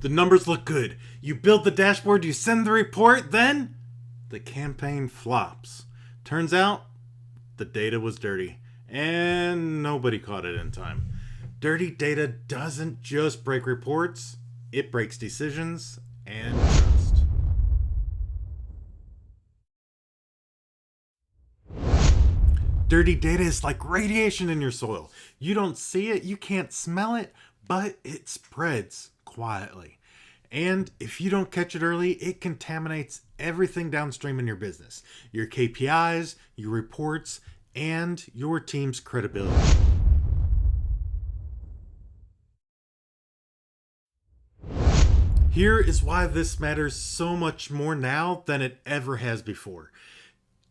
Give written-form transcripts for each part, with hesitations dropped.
The numbers look good. You build the dashboard, you send the report, then the campaign flops. Turns out the data was dirty, and nobody caught it in time. Dirty data doesn't just break reports, it breaks decisions and trust. Dirty data is like radiation in your soil. You don't see it, you can't smell it, but it spreads quietly. And if you don't catch it early, it contaminates everything downstream in your business, your KPIs, your reports, and your team's credibility. Here is why this matters so much more now than it ever has before.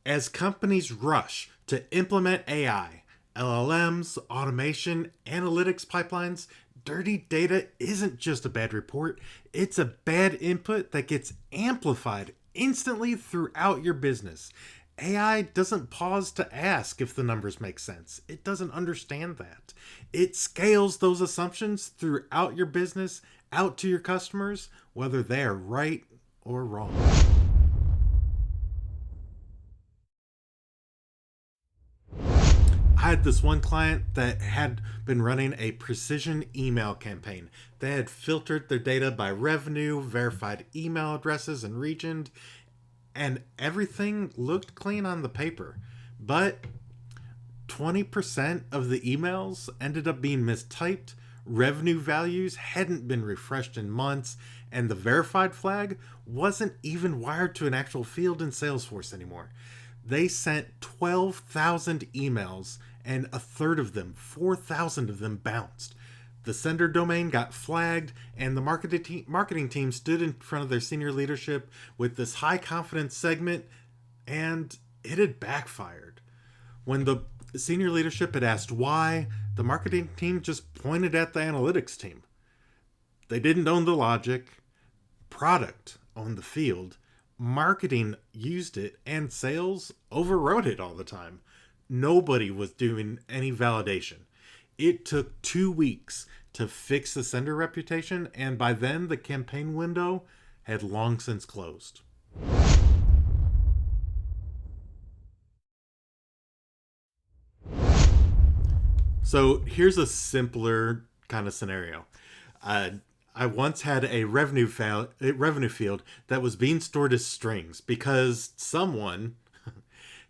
As companies rush to implement AI, LLMs, automation, analytics pipelines, dirty data isn't just a bad report, it's a bad input that gets amplified instantly throughout your business. AI doesn't pause to ask if the numbers make sense. It doesn't understand that. It scales those assumptions throughout your business out to your customers, whether they are right or wrong. I had this one client that had been running a precision email campaign. They had filtered their data by revenue, verified email addresses, and region, and everything looked clean on the paper. But 20% of the emails ended up being mistyped, revenue values hadn't been refreshed in months, and the verified flag wasn't even wired to an actual field in Salesforce anymore. They sent 12,000 emails, and a third of them, 4,000 of them, bounced. The sender domain got flagged, and the marketing team stood in front of their senior leadership with this high confidence segment, and it had backfired. When the senior leadership had asked why, the marketing team just pointed at the analytics team. They didn't own the logic, product owned the field, marketing used it, and sales overrode it all the time. Nobody was doing any validation. It took 2 weeks to fix the sender reputation, and by then the campaign window had long since closed. So here's a simpler kind of scenario. I once had a revenue field that was being stored as strings because someone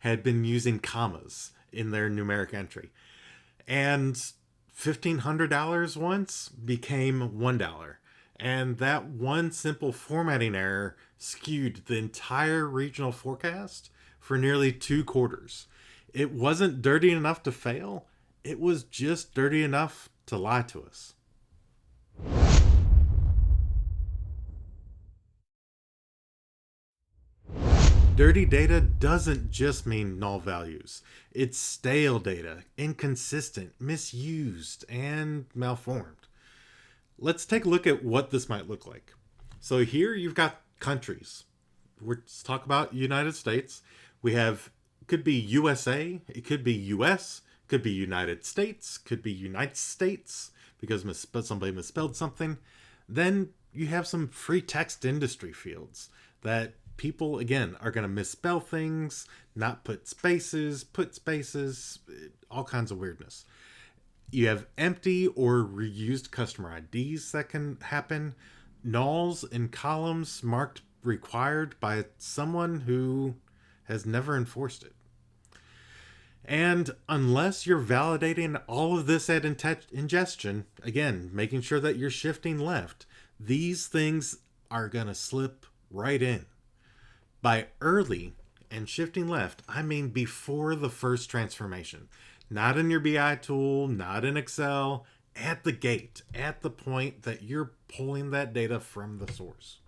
had been using commas in their numeric entry. And $1,500 once became $1. And that one simple formatting error skewed the entire regional forecast for nearly 2 quarters. It wasn't dirty enough to fail, it was just dirty enough to lie to us. Dirty data doesn't just mean null values. It's stale data, inconsistent, misused, and malformed. Let's take a look at what this might look like. So here you've got countries. Let's talk about United States. We have, could be USA, it could be US, could be United States, could be United States, because somebody misspelled something. Then you have some free text industry fields that people, again, are going to misspell things, not put spaces, all kinds of weirdness. You have empty or reused customer IDs that can happen, nulls in columns marked required by someone who has never enforced it. And unless you're validating all of this at ingestion, again, making sure that you're shifting left, these things are going to slip right in. By early and shifting left, I mean before the first transformation. Not in your BI tool, not in Excel, at the gate, at the point that you're pulling that data from the source.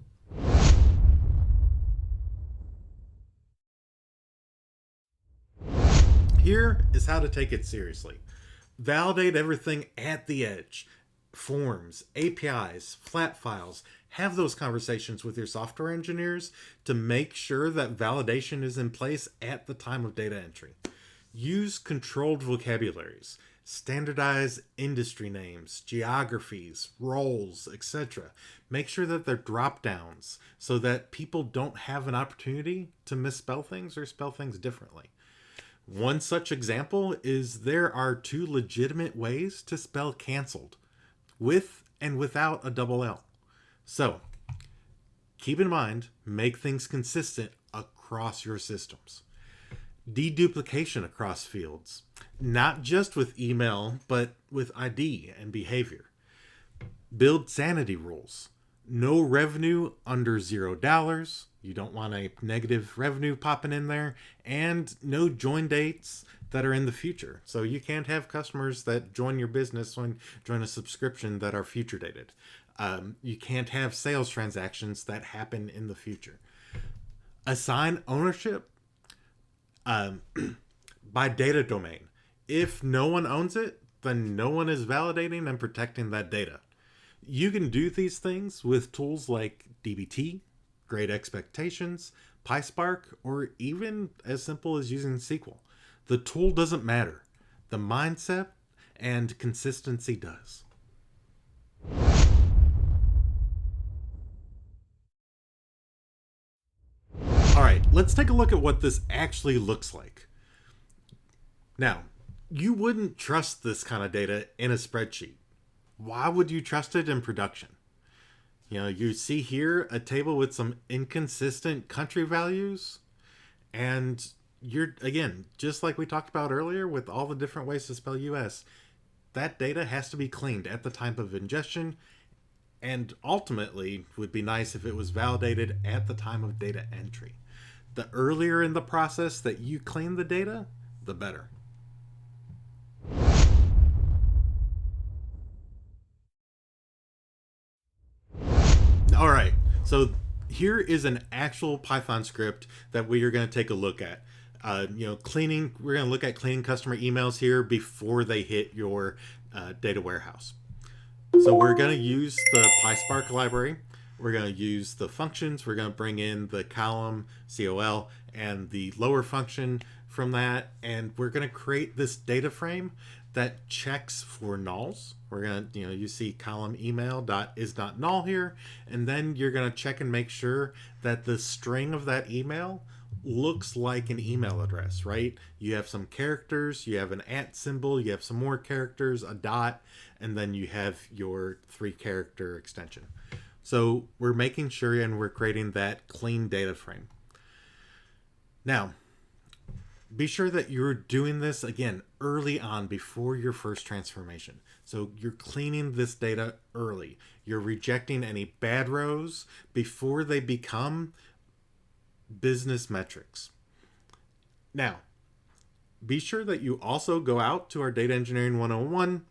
Here is how to take it seriously. Validate everything at the edge. Forms, APIs, flat files. Have those conversations with your software engineers to make sure that validation is in place at the time of data entry. Use controlled vocabularies. Standardize industry names, geographies, roles, etc. Make sure that they're drop downs so that people don't have an opportunity to misspell things or spell things differently. One such example is there are two legitimate ways to spell canceled, with and without a double L. So keep in mind, make things consistent across your systems. Deduplication across fields, not just with email, but with ID and behavior. Build sanity rules. No revenue under $0. You don't want a negative revenue popping in there. And no join dates that are in the future. So you can't have customers that join your business or join a subscription that are future dated. You can't have sales transactions that happen in the future. Assign ownership by data domain. If no one owns it, then no one is validating and protecting that data. You can do these things with tools like DBT, Great Expectations, PySpark, or even as simple as using SQL. The tool doesn't matter. The mindset and consistency does. All right, let's take a look at what this actually looks like. Now, you wouldn't trust this kind of data in a spreadsheet. Why would you trust it in production? You see here a table with some inconsistent country values, and you're, again, just like we talked about earlier with all the different ways to spell US, that data has to be cleaned at the time of ingestion, and ultimately would be nice if it was validated at the time of data entry. The earlier in the process that you clean the data, the better. All right, so here is an actual Python script that we are going to take a look at. Cleaning. We're going to look at cleaning customer emails here before they hit your data warehouse. So we're going to use the PySpark library. We're going to use the functions. We're going to bring in the column, col, and the lower function from that. And we're going to create this data frame that checks for nulls. We're going to, you see column email dot is not null here. And then you're going to check and make sure that the string of that email looks like an email address, right? You have some characters, you have an @ symbol, you have some more characters, a dot, and then you have your 3-character extension. So we're making sure and we're creating that clean data frame. Now, be sure that you're doing this, again, early on before your first transformation. So you're cleaning this data early. You're rejecting any bad rows before they become business metrics. Now, be sure that you also go out to our Data Engineering 101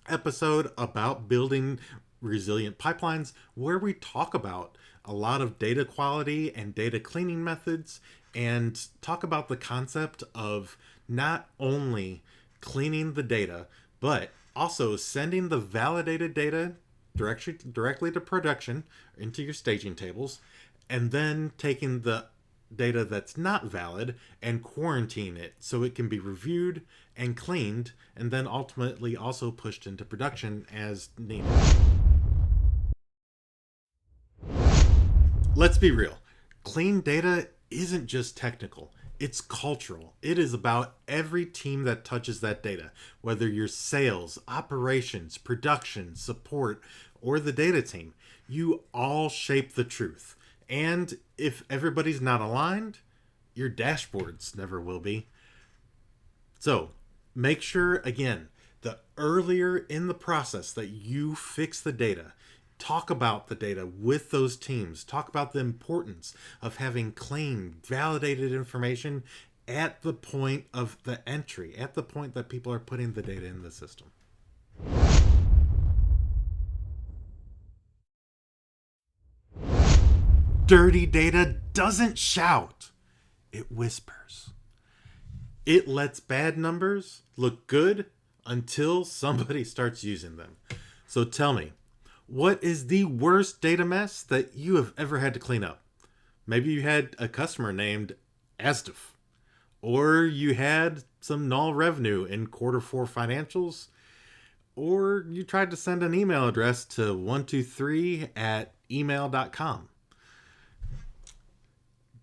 episode about building resilient pipelines, where we talk about a lot of data quality and data cleaning methods, and talk about the concept of not only cleaning the data, but also sending the validated data directly to production into your staging tables, and then taking the data that's not valid and quarantining it so it can be reviewed and cleaned, and then ultimately also pushed into production as needed. Let's be real. Clean data isn't just technical. It's cultural. It is about every team that touches that data, whether you're sales, operations, production, support, or the data team. You all shape the truth. And if everybody's not aligned, your dashboards never will be. So make sure, again, the earlier in the process that you fix the data, talk about the data with those teams, talk about the importance of having clean, validated information at the point of the entry, at the point that people are putting the data in the system. Dirty data doesn't shout, it whispers. It lets bad numbers look good until somebody starts using them. So tell me, what is the worst data mess that you have ever had to clean up? Maybe you had a customer named Asdif, or you had some null revenue in Q4 financials, or you tried to send an email address to 123@email.com.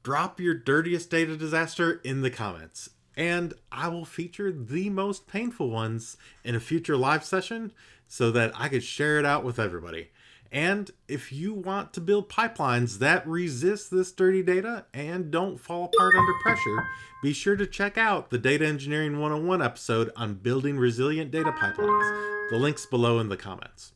Drop your dirtiest data disaster in the comments, and I will feature the most painful ones in a future live session so that I could share it out with everybody. And if you want to build pipelines that resist this dirty data and don't fall apart under pressure, be sure to check out the Data Engineering 101 episode on building resilient data pipelines. The link's below in the comments.